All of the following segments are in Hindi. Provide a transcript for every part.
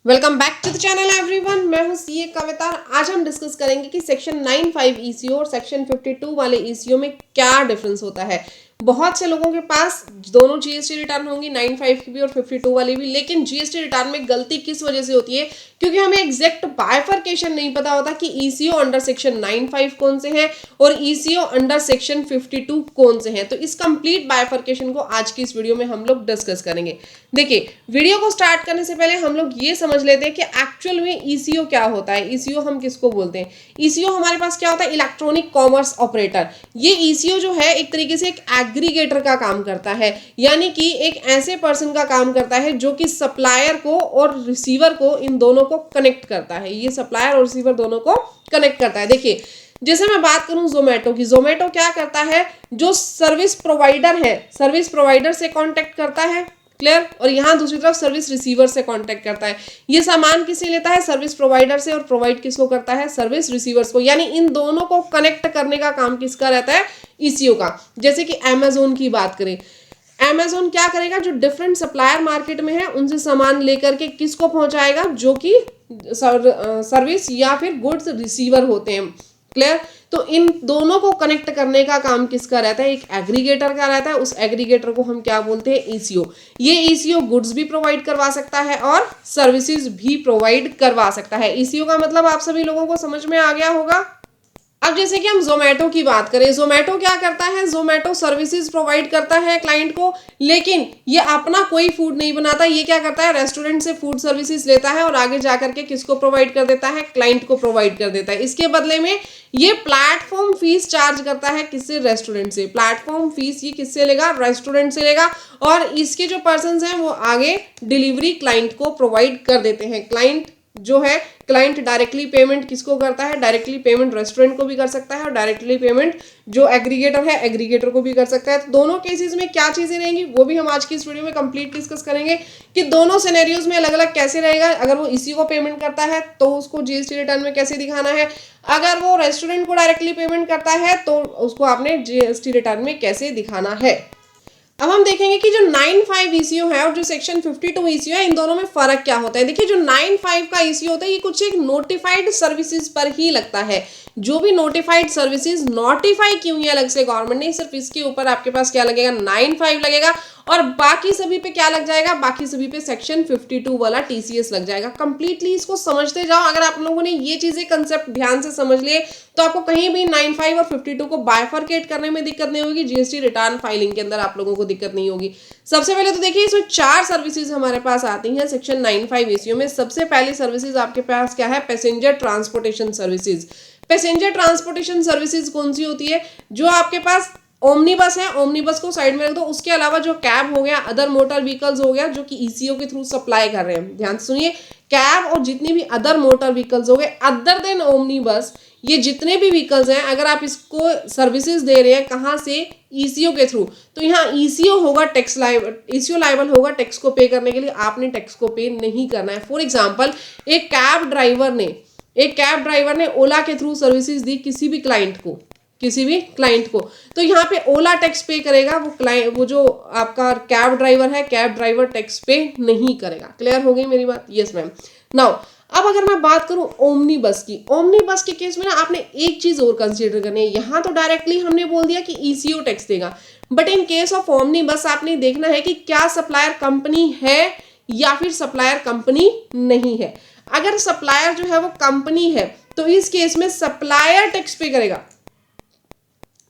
Welcome back to the channel everyone. मैं हूं सीए कविता। आज हम डिस्कस करेंगे कि सेक्शन 95 ईसीओ और सेक्शन 52 वाले ईसीओ में क्या डिफरेंस होता है। बहुत से लोगों के पास दोनों जीएसटी रिटर्न होंगी, 95 की भी और 52 वाली भी, लेकिन जीएसटी रिटर्न में गलती किस वजह से होती है? क्योंकि हमें एग्जैक्ट बाइफर्केशन नहीं पता होता कि ईसीओ अंडर सेक्शन 95 कौन से हैं और ईसीओ अंडर सेक्शन 52 कौन से हैं। तो इस कंप्लीट बाइफर्केशन को आज की इस वीडियो में हम लोग डिस्कस करेंगे। देखिए, वीडियो को स्टार्ट करने से पहले हम लोग ये समझ लेते हैं कि एक्चुअल में ईसीओ क्या होता है। ईसीओ हम किसको बोलते हैं? ईसीओ हमारे पास क्या होता है? Electronic commerce operator. ये ईसीओ जो है एक तरीके से एक एग्रीगेटर का काम करता है, यानी कि एक ऐसे पर्सन का काम करता है जो कि सप्लायर को और रिसीवर को, इन दोनों को कनेक्ट करता है। ये सप्लायर और रिसीवर दोनों को कनेक्ट करता है। देखिए, जैसे मैं बात करूं जोमेटो की, जोमेटो क्या करता है? जो सर्विस प्रोवाइडर है, सर्विस प्रोवाइडर से कांटेक्ट करता है, क्लियर। और यहाँ दूसरी तरफ सर्विस रिसीवर से कांटेक्ट करता है। ये सामान किसे लेता है? सर्विस प्रोवाइडर से, और प्रोवाइड किसको करता है? सर्विस रिसीवर्स को। यानी इन दोनों को कनेक्ट करने का काम किसका रहता है? ईसीओ का। जैसे कि अमेजोन की बात करें, अमेजोन क्या करेगा? जो डिफरेंट सप्लायर मार्केट में है उनसे सामान लेकर के किसको पहुंचाएगा? जो कि सर्विस या फिर गुड्स रिसीवर होते हैं, क्लियर। तो इन दोनों को कनेक्ट करने का काम किसका रहता है? एक एग्रीगेटर का रहता है। उस एग्रीगेटर को हम क्या बोलते हैं? ईसीओ। ये ईसीओ गुड्स भी प्रोवाइड करवा सकता है और सर्विसेज भी प्रोवाइड करवा सकता है। ईसीओ का मतलब आप सभी लोगों को समझ में आ गया होगा। अब जैसे कि हम जोमेटो की बात करें, जोमेटो क्या करता है? जोमेटो सर्विसेज प्रोवाइड करता है क्लाइंट को, लेकिन ये अपना कोई फूड नहीं बनाता। ये क्या करता है? रेस्टोरेंट से फूड सर्विसेज लेता है और आगे जाकर के किसको प्रोवाइड कर देता है? क्लाइंट को प्रोवाइड कर देता है। इसके बदले में ये प्लेटफॉर्म फीस चार्ज करता है। किससे? रेस्टोरेंट से। प्लेटफॉर्म फीस ये किससे लेगा? रेस्टोरेंट से लेगा। और इसके जो पर्सन हैं वो आगे डिलीवरी क्लाइंट को प्रोवाइड कर देते हैं। क्लाइंट जो है, क्लाइंट डायरेक्टली पेमेंट किसको करता है? डायरेक्टली पेमेंट रेस्टोरेंट को भी कर सकता है और डायरेक्टली पेमेंट जो एग्रीगेटर है, एग्रीगेटर को भी कर सकता है। तो दोनों केसेस में क्या चीजें रहेंगी वो भी हम आज की इस वीडियो में कंप्लीट डिस्कस करेंगे कि दोनों सिनेरियोज में अलग अलग कैसे रहेगा। अगर वो इसी को पेमेंट करता है तो उसको जीएसटी रिटर्न में कैसे दिखाना है, अगर वो रेस्टोरेंट को डायरेक्टली पेमेंट करता है तो उसको आपने जीएसटी रिटर्न में कैसे दिखाना है। अब हम देखेंगे कि जो 95 ईसीओ है और जो सेक्शन 52 ईसीओ है, इन दोनों में फर्क क्या होता है। देखिए, जो 95 का ईसीओ होता है ये कुछ एक नोटिफाइड सर्विसेज पर ही लगता है। जो भी नोटिफाइड सर्विसेज नोटिफाई क्यों है अलग से गवर्नमेंट ने, सिर्फ इसके ऊपर आपके पास क्या लगेगा? 95 लगेगा। और बाकी सभी पे क्या लग जाएगा? बाकी सभी पे सेक्शन 52 वाला टीसीएस लग जाएगा। कंप्लीटली इसको समझते जाओ। अगर आप लोगों ने ये चीजें कंसेप्ट ध्यान से समझ लिए तो आपको कहीं भी 95 और 52 को बाइफर्केट करने में दिक्कत नहीं होगी। जीएसटी रिटर्न फाइलिंग के अंदर आप लोगों को दिक्कत नहीं होगी। सबसे पहले तो देखिए, इसमें 4 सर्विसेज हमारे पास आती हैं सेक्शन 95 ईसीओ में। सबसे पहली सर्विसेज आपके पास क्या है? Passenger transportation services. Passenger transportation services कौन सी होती है? जो आपके पास ओमनी बस है, ओमनी बस को साइड में रख दो। उसके अलावा जो कैब हो गया, अदर मोटर व्हीकल्स हो गया जो कि ईसीओ के थ्रू सप्लाई कर रहे हैं। ध्यान से सुनिए, कैब और जितनी भी अदर मोटर व्हीकल्स हो गए अदर देन ओमनी बस, ये जितने भी व्हीकल्स हैं, अगर आप इसको सर्विसेज दे रहे हैं कहाँ से? ईसीओ के थ्रू, तो यहाँ ईसीओ होगा टैक्स लाइबल, ईसीओ लाइबल होगा टैक्स को पे करने के लिए। आपने टैक्स को पे नहीं करना है। फॉर एग्जाम्पल, एक कैब ड्राइवर ने ओला के थ्रू सर्विसेज दी किसी भी क्लाइंट को, तो यहाँ पे ओला टैक्स पे करेगा, वो जो आपका कैब ड्राइवर है, कैब ड्राइवर टैक्स पे नहीं करेगा। क्लियर हो गई मेरी बात? Yes ma'am. नाउ अब अगर मैं बात करूं ओमनी बस की, ओमनी बस के केस में ना आपने एक चीज और कंसीडर करनी है। यहाँ तो डायरेक्टली हमने बोल दिया कि ईसीओ टैक्स देगा, but in case of omni बस आपने देखना है कि क्या सप्लायर कंपनी है या फिर सप्लायर कंपनी नहीं है। अगर सप्लायर जो है वो कंपनी है तो इस केस में सप्लायर टैक्स पे करेगा।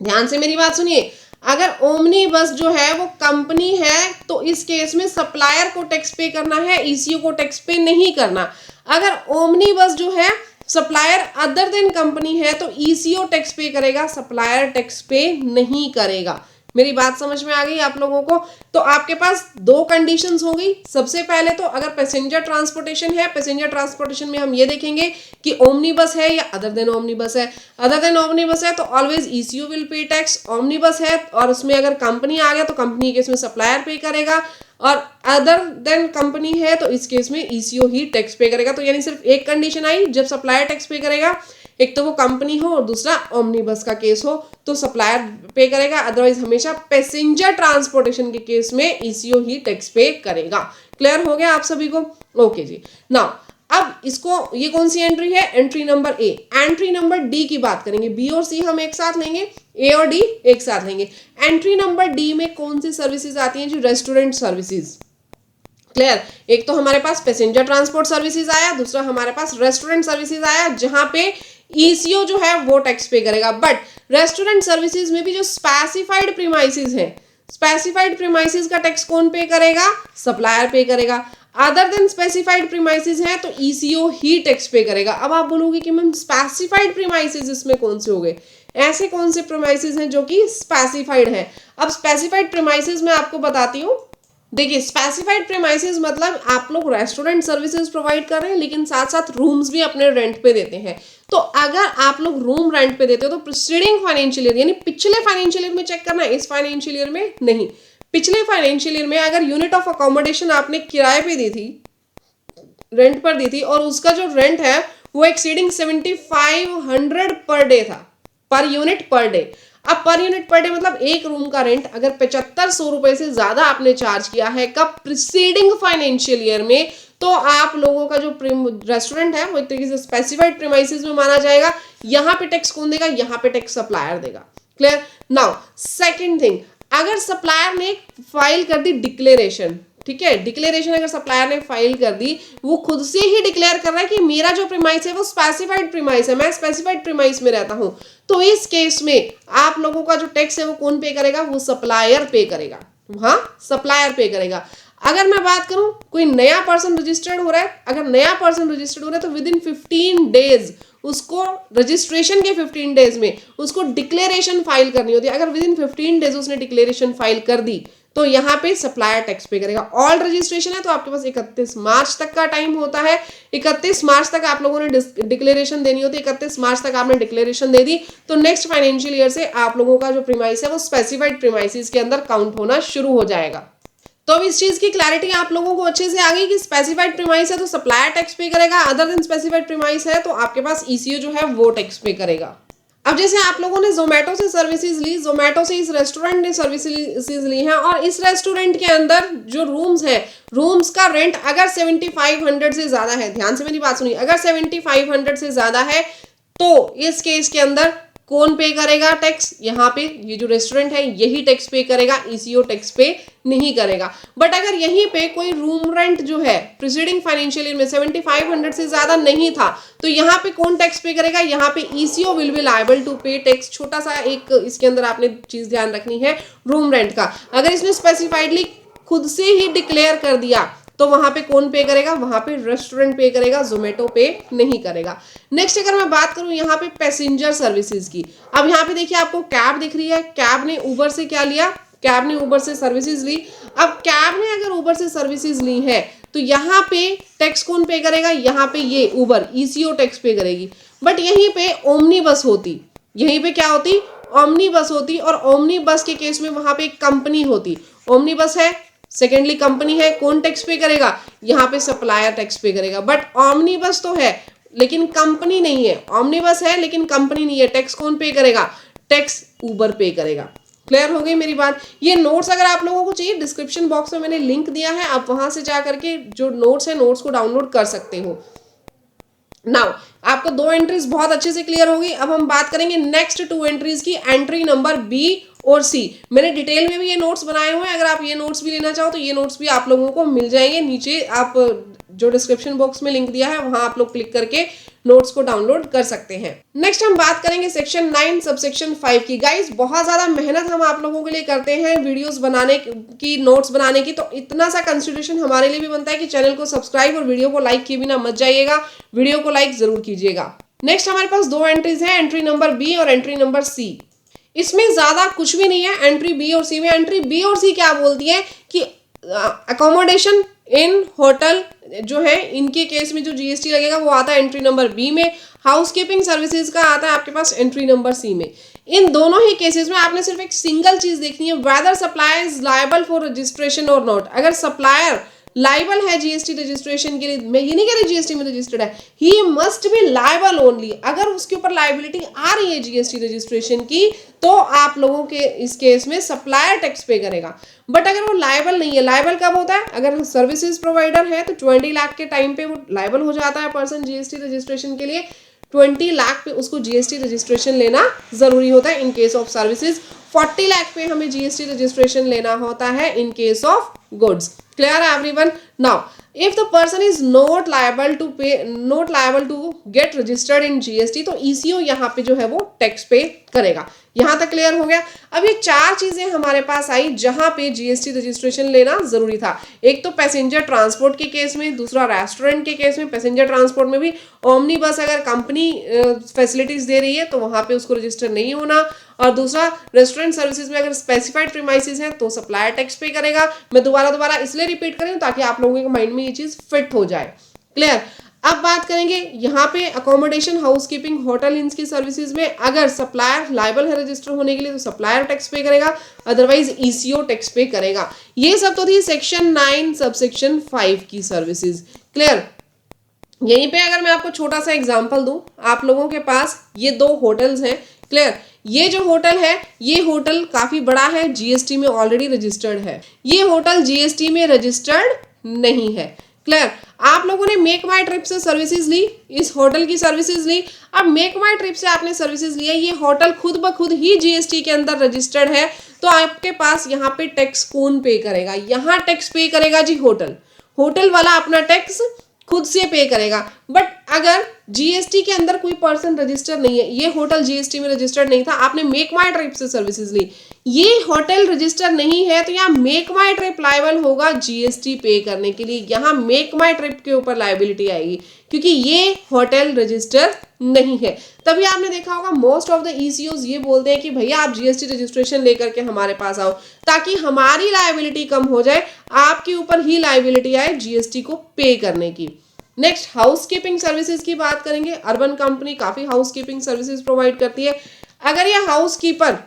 ध्यान से मेरी बात सुनिए, अगर ओमनी बस जो है वो कंपनी है तो इस केस में सप्लायर को टैक्स पे करना है, ईसीओ को टैक्स पे नहीं करना। अगर ओमनी बस जो है सप्लायर अदर देन कंपनी है तो ईसीओ टैक्स पे करेगा, सप्लायर टैक्स पे नहीं करेगा। मेरी बात समझ में आ गई आप लोगों को? तो आपके पास 2 कंडीशंस हो गई। सबसे पहले तो अगर पैसेंजर ट्रांसपोर्टेशन है, पैसेंजर ट्रांसपोर्टेशन में हम ये देखेंगे कि ओमनी बस है या अदर देन ओमनी बस है। अदर देन ओमनी बस है तो always eco will pay tax. Omni बस है और उसमें अगर कंपनी आ गया तो कंपनी के इसमें सप्लायर पे करेगा, और अदर देन कंपनी है तो इस केस में ईसीओ ही टैक्स पे करेगा। तो यानी सिर्फ एक कंडीशन आई जब सप्लायर टैक्स पे करेगा, एक तो वो कंपनी हो और दूसरा ओमनी बस का केस हो तो सप्लायर पे करेगा। अदरवाइज हमेशा पैसेंजर ट्रांसपोर्टेशन के केस में ईसीओ ही टैक्स पे करेगा। क्लियर हो गया आप सभी को? ओके जी। नाउ अब इसको, ये कौन सी एंट्री है? Entry number A. Entry number D की बात करेंगे, बी और सी हम एक साथ लेंगे, ए और डी एक साथ लेंगे। एंट्री नंबर डी में कौन सी सर्विसेज आती हैं जी? Restaurant services. क्लियर? एक तो हमारे पास पैसेंजर ट्रांसपोर्ट सर्विसेज आया, दूसरा हमारे पास रेस्टोरेंट सर्विसेज आया, जहां पे ईसीओ जो है वो टैक्स पे करेगा। बट रेस्टोरेंट सर्विसेज में भी जो स्पेसिफाइड प्रीमाइसेस हैं, स्पेसिफाइड प्रीमाइसेस का टैक्स कौन पे करेगा? सप्लायर पे करेगा। अदर देन स्पेसिफाइड प्रीमाइसेस है तो ईसीओ ही टैक्स पे करेगा। अब आप बोलोगे कि मैम स्पेसिफाइड प्रीमाइसेस इसमें कौन से हो गए? ऐसे कौन से प्रीमाइसेस हैं जो कि स्पेसिफाइड है? अब स्पेसिफाइड प्रीमाइसेस मैं आपको बताती हूँ। देखिए, स्पेसिफाइड प्रीमाइसेस मतलब आप लोग रेस्टोरेंट सर्विसेज प्रोवाइड कर रहे हैं लेकिन साथ साथ रूम्स भी अपने रेंट पे देते हैं। तो अगर आप लोग रूम रेंट पे देते हो तो प्रीसीडिंग फाइनेंशियल ईयर यानी पिछले फाइनेंशियल ईयर में चेक करना है, इस फाइनेंशियल ईयर में नहीं। पिछले फाइनेंशियल ईयर में अगर यूनिट ऑफ अकोमोडेशन आपने किराए पे दी थी, रेंट पर दी थी, और उसका जो रेंट है वो एक्सीडिंग 7500 पर डे था, पर यूनिट पर डे। अब पर यूनिट पर डे मतलब एक रूम का रेंट अगर 7500 रुपए से ज्यादा आपने चार्ज किया है कब? प्रीसीडिंग फाइनेंशियल ईयर में, तो आप लोगों का जो रेस्टोरेंट है वो एक तरीके से स्पेसिफाइड प्रीमाइसेस में माना जाएगा। यहाँ पे टैक्स कौन देगा? यहाँ पे टैक्स सप्लायर देगा। क्लियर? नाउ सेकंड थिंग, अगर सप्लायर ने फाइल कर दी डिक्लेरेशन, ठीक है, डिक्लेरेशन अगर सप्लायर ने फाइल कर दी, वो खुद से ही डिक्लेयर कर रहा है कि मेरा जो प्रीमाइस है वो स्पेसिफाइड प्रीमाइस है, मैं स्पेसिफाइड प्रीमाइस में रहता हूं, तो इस केस में आप लोगों का जो टैक्स है वो कौन पे करेगा? वो सप्लायर पे करेगा। हाँ, सप्लायर पे करेगा। अगर मैं बात करूं कोई नया पर्सन रजिस्टर्ड हो रहा है, अगर नया पर्सन रजिस्टर्ड हो रहा है तो विद इन 15 डेज उसको, रजिस्ट्रेशन के 15 डेज में उसको डिक्लेरेशन फाइल करनी होती है। अगर विद इन 15 डेज उसने डिक्लेरेशन फाइल कर दी तो यहाँ पे सप्लायर टैक्स पे करेगा। ऑल रजिस्ट्रेशन है तो आपके पास 31 मार्च तक का टाइम होता है। 31 मार्च तक आप लोगों ने डिक्लेरेशन देनी होती है। 31 मार्च तक आपने डिक्लेरेशन दे दी तो नेक्स्ट फाइनेंशियल ईयर से आप लोगों का जो प्रीमाइस है वो स्पेसिफाइड प्रीमाइसेस के अंदर काउंट होना शुरू हो जाएगा। तो अब इस चीज की क्लैरिटी आप लोगों को अच्छे से आ गई कि स्पेसिफाइड प्रीमाइस है तो सप्लायर टैक्स पे करेगा, अदर देन स्पेसिफाइड प्रीमाइस है तो आपके पास ईसीओ जो है वो टैक्स पे करेगा। अब जैसे आप लोगों ने जोमेटो से सर्विसेज ली, जोमेटो से इस रेस्टोरेंट ने सर्विसेज ली हैं और इस रेस्टोरेंट के अंदर जो रूम्स हैं, रूम्स का रेंट अगर 7500 से ज्यादा है, ध्यान से मेरी बात सुनिए, अगर 7500 से ज्यादा है तो इस केस के अंदर कौन पे करेगा टैक्स? यहाँ पे ये जो रेस्टोरेंट है यही टैक्स पे करेगा, ईसीओ टैक्स पे नहीं करेगा। बट अगर यहीं पे कोई रूम रेंट जो है प्रीसीडिंग फाइनेंशियल ईयर में 7500 से ज्यादा नहीं था तो यहाँ पे कौन टैक्स पे करेगा? यहाँ पे ECO will be liable to pay tax. छोटा सा एक इसके अंदर आपने चीज ध्यान रखनी है रूम रेंट का, अगर इसने स्पेसिफाइडली खुद से ही डिक्लेयर कर दिया तो वहां पे कौन पे करेगा? वहां पे रेस्टोरेंट पे करेगा, जोमेटो पे नहीं करेगा। नेक्स्ट अगर मैं बात करूं यहाँ पे पैसेंजर सर्विसेज की, अब यहाँ पे देखिए आपको कैब दिख रही है, कैब ने उबर से क्या लिया? कैब ने उबर से सर्विसेज ली। अब कैब ने अगर उबर से सर्विसेज ली है तो यहाँ पे टैक्स कौन पे करेगा? यहाँ पे ये उबर ईसीओ टैक्स पे करेगी। बट यहीं पे ओमनी बस होती, यहीं पे क्या होती? ओमनी बस होती, और ओमनी बस के केस में वहां पे एक कंपनी होती, ओमनी बस है, सेकेंडली कंपनी है, कौन टैक्स पे करेगा? यहाँ पे सप्लायर टैक्स पे करेगा। बट ओमनी बस तो है लेकिन कंपनी नहीं है, ओमनी बस है लेकिन कंपनी नहीं है, टैक्स कौन पे करेगा? टैक्स उबर पे करेगा। क्लियर हो गई मेरी बात? ये नोट्स अगर आप लोगों को चाहिए डिस्क्रिप्शन बॉक्स में मैंने लिंक दिया है, आप वहां से जा करके जो नोट्स है नोट्स को डाउनलोड कर सकते हो। नाउ आपको दो एंट्रीज बहुत अच्छे से क्लियर होगी। अब हम बात करेंगे नेक्स्ट 2 एंट्रीज की, एंट्री नंबर बी और सी। मैंने डिटेल में भी ये नोट्स बनाए हुए हैं, अगर आप ये नोट्स भी लेना चाहो तो ये नोट्स भी आप लोगों को मिल जाएंगे। नीचे आप जो डिस्क्रिप्शन बॉक्स में लिंक दिया है वहां आप लोग क्लिक करके नोट्स को डाउनलोड कर सकते हैं। नेक्स्ट हम बात करेंगे सेक्शन 9 सबसेक्शन 5 की। गाइस बहुत ज्यादा मेहनत हम आप लोगों के लिए करते हैं वीडियोस बनाने की, नोट्स बनाने की, तो इतना सा कंसिडरेशन हमारे लिए भी बनता है कि चैनल को सब्सक्राइब और वीडियो को लाइक किए बिना मत जाइएगा, वीडियो को लाइक जरूर कीजिएगा। नेक्स्ट हमारे पास 2 एंट्रीज हैं, एंट्री नंबर बी और एंट्री नंबर सी। इसमें ज्यादा कुछ भी नहीं है एंट्री बी और सी में। एंट्री बी और सी क्या बोलती है कि अकोमोडेशन इन होटल जो है इनके केस में जो जीएसटी लगेगा वो आता है एंट्री नंबर बी में, हाउसकीपिंग सर्विसेज का आता है आपके पास एंट्री नंबर सी में। इन दोनों ही केसेस में आपने सिर्फ एक सिंगल चीज देखनी है, whether supplier is liable for registration और नॉट। अगर सप्लायर लाइबल है जीएसटी रजिस्ट्रेशन के लिए, मैं ये नहीं कह रही जीएसटी में रजिस्टर्ड है, he must be liable only. अगर उसके ऊपर लाइबिलिटी आ रही है जीएसटी रजिस्ट्रेशन की तो आप लोगों के इस केस में सप्लायर टैक्स पे करेगा। बट अगर वो लाइबल नहीं है, लाइबल कब होता है, अगर सर्विसेज प्रोवाइडर है तो 20 लाख के टाइम पे वो लाइबल हो जाता है पर्सन जीएसटी रजिस्ट्रेशन के लिए। 20 लाख पे उसको जीएसटी रजिस्ट्रेशन लेना जरूरी होता है in case of services. 40 lakh पे हमें जीएसटी रजिस्ट्रेशन लेना होता है in case of goods. Clear है everyone? Now if the person is not liable to get registered in GST, तो ECO यहाँ पे जो है वो टैक्स पे करेगा। यहाँ तक क्लियर हो गया? अब ये चार चीजें हमारे पास आई जहां पे जीएसटी रजिस्ट्रेशन लेना जरूरी था। एक तो पैसेंजर ट्रांसपोर्ट के केस में, दूसरा रेस्टोरेंट के केस में। पैसेंजर ट्रांसपोर्ट में भी ओमनी बस अगर कंपनी फैसिलिटीज दे रही है तो वहां पे उसको रजिस्टर नहीं होना, और दूसरा रेस्टोरेंट सर्विसेज में अगर स्पेसिफाइड प्रीमाइसेस है तो सप्लायर टैक्स पे करेगा। मैं दोबारा इसलिए रिपीट कर रही हूँ ताकि आप लोगों के माइंड में ये चीज फिट हो जाए। क्लियर? अब बात करेंगे यहाँ पे अकोमोडेशन, हाउसकीपिंग, होटल इंस की सर्विसेज में अगर सप्लायर लाइबल है रजिस्टर होने के लिए तो सप्लायर टैक्स पे करेगा, अदरवाइज ईसीओ टैक्स पे करेगा। ये सब तो थी सेक्शन 9 सबसेक्शन 5 की सर्विसेज। क्लियर? यहीं पे अगर मैं आपको छोटा सा एग्जांपल दूं, आप लोगों के पास ये दो होटल्स हैं। क्लियर? ये जो होटल है ये होटल काफी बड़ा है, जीएसटी में ऑलरेडी रजिस्टर्ड है। ये होटल जीएसटी में रजिस्टर्ड नहीं है। क्लियर? आप लोगों ने मेक माई ट्रिप से सर्विसेज ली, इस होटल की सर्विसेज ली। अब मेक माई ट्रिप से आपने सर्विसेज लिया, ये होटल खुद ब खुद ही जीएसटी के अंदर रजिस्टर्ड है, तो आपके पास यहाँ पे टैक्स कौन पे करेगा? यहाँ टैक्स पे करेगा जी होटल वाला अपना टैक्स खुद से पे करेगा। बट अगर जीएसटी के अंदर कोई पर्सन रजिस्टर नहीं है, ये होटल जीएसटी में रजिस्टर्ड नहीं था, आपने मेक माई ट्रिप से सर्विसेज ली, ये होटल रजिस्टर नहीं है, तो यहाँ मेक माई ट्रिप लायबल होगा जीएसटी पे करने के लिए। यहाँ मेक माई ट्रिप के ऊपर लायबिलिटी आएगी क्योंकि ये होटल रजिस्टर नहीं है। तभी आपने देखा होगा मोस्ट ऑफ द ईसीओज ये बोलते हैं कि भैया आप जीएसटी रजिस्ट्रेशन लेकर के हमारे पास आओ ताकि हमारी लायबिलिटी कम हो जाए, आपके ऊपर ही लायबिलिटी आए जीएसटी को पे करने की। नेक्स्ट हाउसकीपिंग सर्विसेज की बात करेंगे। अर्बन कंपनी काफी हाउसकीपिंग सर्विसेज प्रोवाइड करती है। अगर ये हाउसकीपर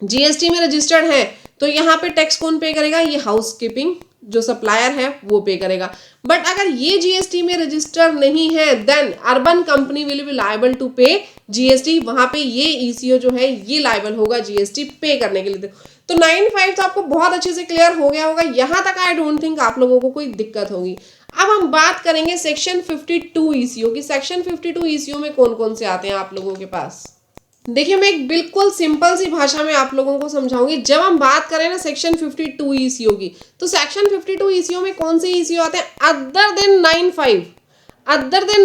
जीएसटी में रजिस्टर्ड है तो यहाँ पे टैक्स कौन पे करेगा? ये हाउसकीपिंग जो सप्लायर है वो पे करेगा। बट अगर ये जीएसटी में रजिस्टर नहीं है then Urban Company will be liable to pay GST. वहां पे ये ईसीओ जो है ये लायबल होगा जीएसटी पे करने के लिए। तो 9(5) तो आपको बहुत अच्छे से क्लियर हो गया होगा। यहां तक आई डोंट थिंक आप लोगों को कोई दिक्कत होगी। अब हम बात करेंगे सेक्शन 52 ईसीओ की। सेक्शन 52 ईसीओ में कौन कौन से आते हैं आप लोगों के पास? देखिए मैं एक बिल्कुल सिंपल सी भाषा में आप लोगों को समझाऊंगी। जब हम बात करें ना सेक्शन 52 ईसीओ की, तो सेक्शन 52 ईसीओ में कौन से ईसीओ आते हैं? अदर देन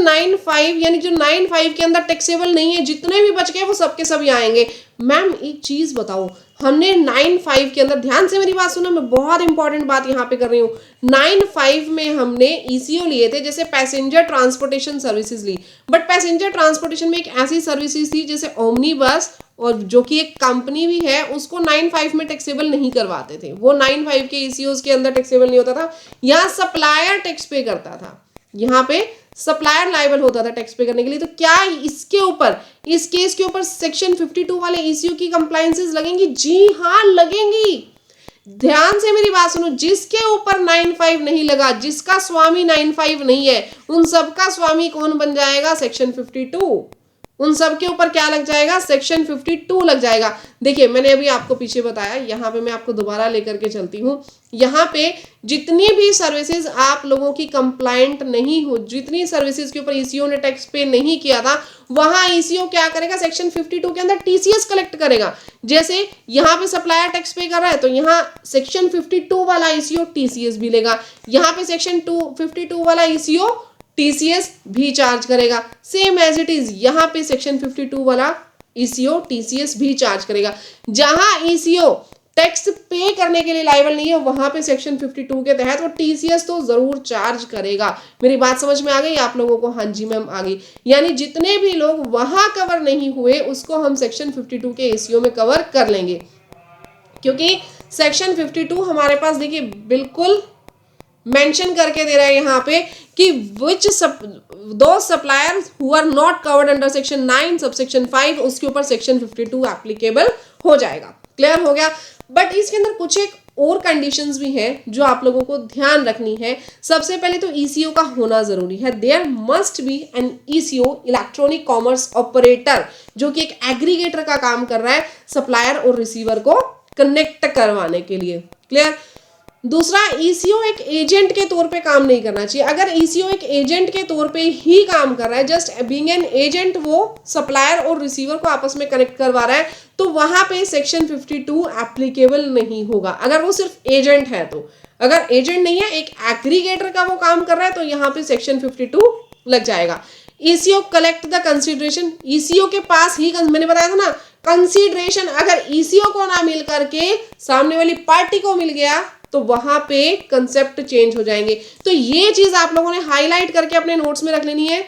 9(5) यानी जो 9(5) के अंदर टैक्सेबल नहीं है, जितने भी बच गए वो सबके सभी आएंगे। मैम एक चीज बताओ, हमने 9(5) के अंदर, ध्यान से मेरी बात सुनो, मैं बहुत इंपॉर्टेंट बात यहाँ पे कर रही हूँ। 9(5) में हमने ईसीओ लिए थे, जैसे पैसेंजर ट्रांसपोर्टेशन सर्विसेज ली। बट पैसेंजर ट्रांसपोर्टेशन में एक ऐसी सर्विसेज थी जैसे ओमनी बस, और जो कि एक कंपनी भी है, उसको 9(5) में टैक्सेबल नहीं करवाते थे। वो 9(5) के ईसीओज के अंदर टैक्सेबल नहीं होता था। यहाँ सप्लायर टैक्स पे करता था, यहाँ पे सप्लायर लायबल होता था टैक्स पे करने के लिए। तो क्या इसके ऊपर, इस केस के ऊपर सेक्शन 52 वाले ईसीओ की कंप्लायंसेस लगेंगी? जी हाँ लगेंगी। ध्यान से मेरी बात सुनो, जिसके ऊपर 9(5) नहीं लगा, जिसका स्वामी 9(5) नहीं है, उन सबका स्वामी कौन बन जाएगा? सेक्शन 52। उन सब के ऊपर क्या लग जाएगा? सेक्शन 52 लग जाएगा। देखिए मैंने अभी आपको पीछे बताया, यहाँ पे मैं आपको दोबारा लेकर के चलती हूँ। यहाँ पे जितनी भी सर्विसेज आप लोगों की कंप्लायंट नहीं हो, जितनी सर्विसेज के ऊपर ईसीओ ने टैक्स पे नहीं किया था, वहां ईसीओ क्या करेगा? सेक्शन 52 के अंदर टीसीएस कलेक्ट करेगा। जैसे यहाँ पे सप्लायर टैक्स पे कर रहा है तो यहाँ सेक्शन 52 वाला ईसीओ टीसीएस भी लेगा। यहाँ पे सेक्शन 52 वाला ईसीओ टीसीएस भी चार्ज करेगा। सेम एज इट इज यहाँ पे सेक्शन 52 वाला ईसीओ टीसीएस भी चार्ज करेगा। जहां ईसीओ टैक्स पे करने के लिए लायबल नहीं है, वहां पे सेक्शन 52 के तहत वो टीसीएस तो जरूर चार्ज करेगा। मेरी बात समझ में आ गई आप लोगों को? हाँ जी मैम आ गई। यानी जितने भी लोग वहां कवर नहीं हुए उसको हम सेक्शन 52 के ईसीओ में कवर कर लेंगे, क्योंकि सेक्शन 52 हमारे पास देखिए बिल्कुल मेंशन करके दे रहा है यहाँ पे कि which to supplier who are not covered under section 9 subsection 5, उसके ऊपर सेक्शन 52 एप्लीकेबल हो जाएगा। क्लियर हो गया? बट इसके अंदर कुछ एक और कंडीशंस भी हैं जो आप लोगों को ध्यान रखनी है। सबसे पहले तो ईसीओ का होना जरूरी है। There must be an ECO, electronic commerce operator, जो कि एक एग्रीगेटर का काम कर रहा है सप्लायर और रिसीवर को कनेक्ट करवाने के लिए। क्लियर। दूसरा, ईसीओ एक एजेंट के तौर पे काम नहीं करना चाहिए। अगर ईसीओ एक एजेंट के तौर पे ही काम कर रहा है, जस्ट बीइंग एन एजेंट, वो सप्लायर और रिसीवर को आपस में कनेक्ट करवा रहा है, तो वहां पे सेक्शन 52 एप्लीकेबल नहीं होगा। अगर वो सिर्फ एजेंट है तो, अगर एजेंट नहीं है, एक एग्रीगेटर का वो काम कर रहा है, तो यहाँ पे सेक्शन 52 लग जाएगा। Eco collect the consideration, eco के पास ही, मैंने बताया था ना, कंसिडरेशन अगर ईसीओ को ना मिल करके सामने वाली पार्टी को मिल गया तो वहां पे कंसेप्ट चेंज हो जाएंगे। तो ये चीज आप लोगों ने हाईलाइट करके अपने नोट्स में रख लेनी है।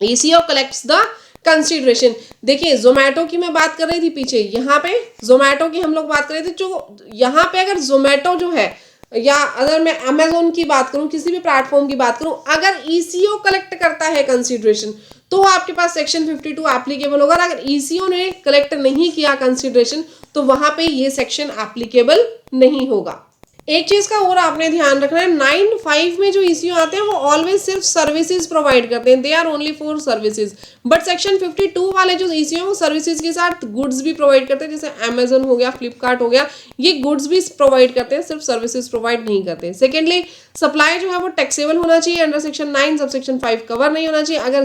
Eco collects the consideration. देखिए जोमेटो की मैं बात कर रही थी पीछे, यहाँ पे जोमेटो की हम लोग बात कर रहे थे। जो यहाँ पे अगर जोमेटो जो है, या अगर मैं अमेजोन की बात करूं, किसी भी प्लेटफॉर्म की बात करूं, अगर ईसीओ कलेक्ट करता है कंसिडरेशन तो आपके पास सेक्शन 52 एप्लीकेबल होगा। अगर ईसीओ ने कलेक्ट नहीं किया कंसिडरेशन तो वहां पे ये सेक्शन एप्लीकेबल नहीं होगा। एक चीज का और आपने ध्यान रखना है, 9(5) में जो ईसीओ आते हैं वो ऑलवेज सिर्फ सर्विसेज प्रोवाइड करते हैं, they are only for services. But section 52 वाले जो ईसीओ वो सर्विसेज के साथ गुड्स भी प्रोवाइड करते हैं, जैसे अमेजन हो गया, फ्लिपकार्ट हो गया, ये गुड्स भी प्रोवाइड करते हैं, सिर्फ सर्विसेज प्रोवाइड नहीं करते। सेकेंडली, सप्लाई जो है वो टैक्सेबल होना चाहिए, under section 9 sub section 5 cover नहीं होना चाहिए। अगर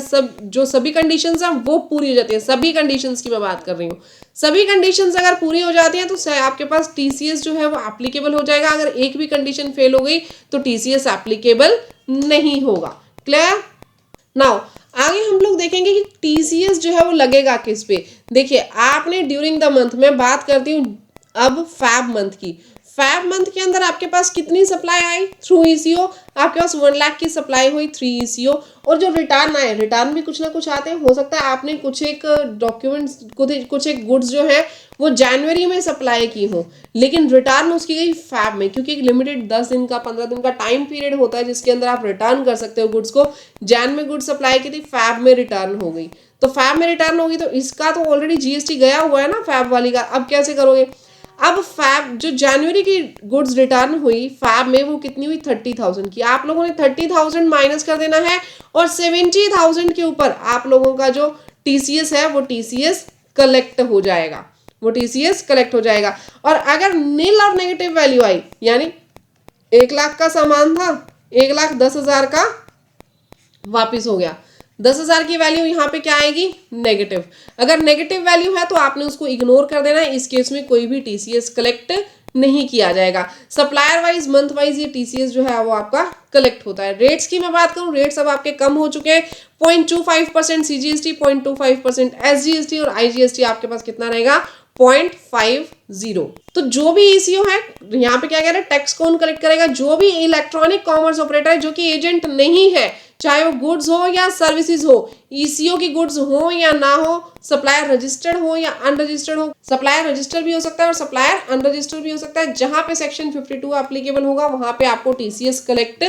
सभी कंडीशंस हैं वो पूरी हो जाती है, सभी कंडीशंस की मैं बात कर रही हूँ, सभी कंडीशंस अगर पूरी हो जाती हैं तो आपके पास टीसीएस जो है वो एप्लीकेबल हो जाएगा। अगर एक भी कंडीशन फेल हो गई तो टीसीएस एप्लीकेबल नहीं होगा। क्लियर। नाउ आगे हम लोग देखेंगे कि टीसीएस जो है वो लगेगा किस पे। देखिए आपने ड्यूरिंग द मंथ, मैं बात करती हूँ अब फैब मंथ की। फैब मंथ के अंदर आपके पास कितनी सप्लाई आई थ्रू ईसीओ? आपके पास 1 लाख की सप्लाई हुई 3 ईसीओ। और जो रिटर्न आए, रिटर्न भी कुछ ना कुछ आते हैं। हो सकता है आपने कुछ एक डॉक्यूमेंट्स, कुछ एक गुड्स जो है वो जनवरी में सप्लाई की हो, लेकिन रिटर्न उसकी गई फैब में, क्योंकि एक लिमिटेड 10 दिन का 15 दिन का टाइम पीरियड होता है जिसके अंदर आप रिटर्न कर सकते हो गुड्स को। जैन में गुड्स सप्लाई की थी, फैब में रिटर्न हो गई, तो फैब में रिटर्न होगी तो इसका तो ऑलरेडी जीएसटी गया हुआ है ना फैब वाली का। अब कैसे करोगे? अब फैब जो जनवरी की गुड्स रिटर्न हुई फैब में वो कितनी हुई? 30,000 की। आप लोगों ने 30,000 माइनस कर देना है और 70,000 के ऊपर आप लोगों का जो टीसीएस है वो टीसीएस कलेक्ट हो जाएगा, वो टीसीएस कलेक्ट हो जाएगा। और अगर नील और नेगेटिव वैल्यू आई, यानी 1 लाख का सामान था, 1,10,000 का वापिस हो गया, 10,000 की वैल्यू यहाँ पे क्या आएगी? नेगेटिव। अगर नेगेटिव वैल्यू है तो आपने उसको इग्नोर कर देना है। इस केस में कोई भी टीसीएस कलेक्ट नहीं किया जाएगा। सप्लायर वाइज, मंथ वाइज ये टीसीएस जो है वो आपका कलेक्ट होता है। रेट्स की मैं बात करूं, रेट्स अब आपके कम हो चुके हैं। 0.25% सीजीएसटी, 0.25% एसजीएसटी और आईजीएसटी आपके पास कितना रहेगा? 0.50। तो जो भी ईसीओ है, यहाँ पे क्या कह रहे हैं, टैक्स कौन कलेक्ट करेगा? जो भी इलेक्ट्रॉनिक कॉमर्स ऑपरेटर है जो कि एजेंट नहीं है, चाहे वो गुड्स हो या सर्विसेज हो, ईसीओ की गुड्स हो या ना हो, सप्लायर रजिस्टर्ड हो या अनरजिस्टर्ड हो, सप्लायर रजिस्टर्ड भी हो सकता है और सप्लायर अनरजिस्टर्ड भी हो सकता है, जहां पे सेक्शन 52 एप्लीकेबल होगा वहां पे आपको टीसीएस कलेक्ट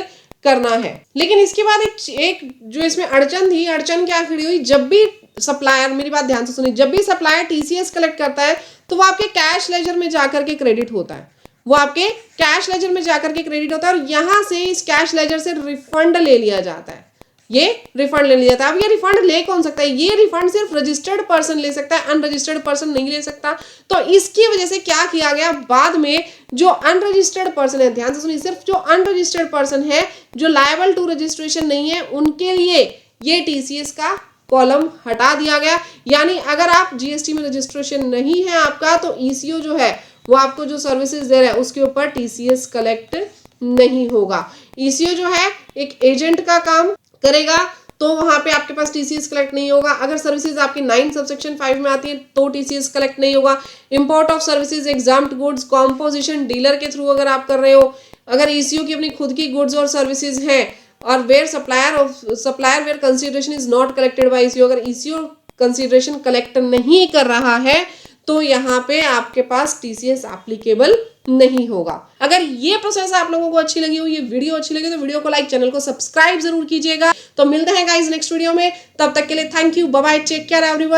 करना है। लेकिन इसके बाद एक जो इसमें अड़चन थी, अड़चन क्या खड़ी हुई? जब भी सप्लायर, मेरी बात ध्यान से सुनिए, जब भी सप्लायर टीसीएस कलेक्ट करता है तो वो आपके कैश लेजर में जाकर के क्रेडिट होता है, वो आपके कैश लेजर में जाकर के क्रेडिट होता है और यहां से इस कैश लेजर से रिफंड ले लिया जाता है। ये रिफंड ले लिया जाता है। अब ये रिफंड ले कौन सकता है? ये रिफंड सिर्फ रजिस्टर्ड पर्सन ले सकता है, अनरजिस्टर्ड पर्सन नहीं ले सकता। तो इसकी वजह से क्या किया गया, बाद में जो अनरजिस्टर्ड पर्सन है, ध्यान से सुनिए, सिर्फ जो अनरजिस्टर्ड पर्सन है, जो लायबल टू रजिस्ट्रेशन नहीं है, उनके लिए ये टीसीएस का कॉलम हटा दिया गया। यानी अगर आप जीएसटी में रजिस्ट्रेशन नहीं है आपका, तो ईसीओ जो है वो आपको जो सर्विसेज दे रहा है उसके ऊपर टीसीएस कलेक्ट नहीं होगा। ईसीओ जो है एक एजेंट का काम करेगा, तो वहां पे आपके पास टीसीएस कलेक्ट नहीं होगा। अगर सर्विसेज आपकी 9 सबसेक्शन 5 में आती है तो टीसीएस कलेक्ट नहीं होगा। Import of services, exempt goods, composition dealer के थ्रू अगर आप कर रहे हो, अगर ईसीओ की अपनी खुद की गुड्स और सर्विसेज हैं, और where supplier where consideration is not collected by ECO, अगर ईसीओ कंसिडरेशन कलेक्ट नहीं कर रहा है तो यहाँ पे आपके पास टीसीएस एप्लीकेबल नहीं होगा। अगर ये प्रोसेस आप लोगों को अच्छी लगी हो, ये वीडियो अच्छी लगी तो वीडियो को लाइक, चैनल को सब्सक्राइब जरूर कीजिएगा। तो मिलते हैं गाइस नेक्स्ट वीडियो में, तब तक के लिए thank you, bye bye, take care everyone.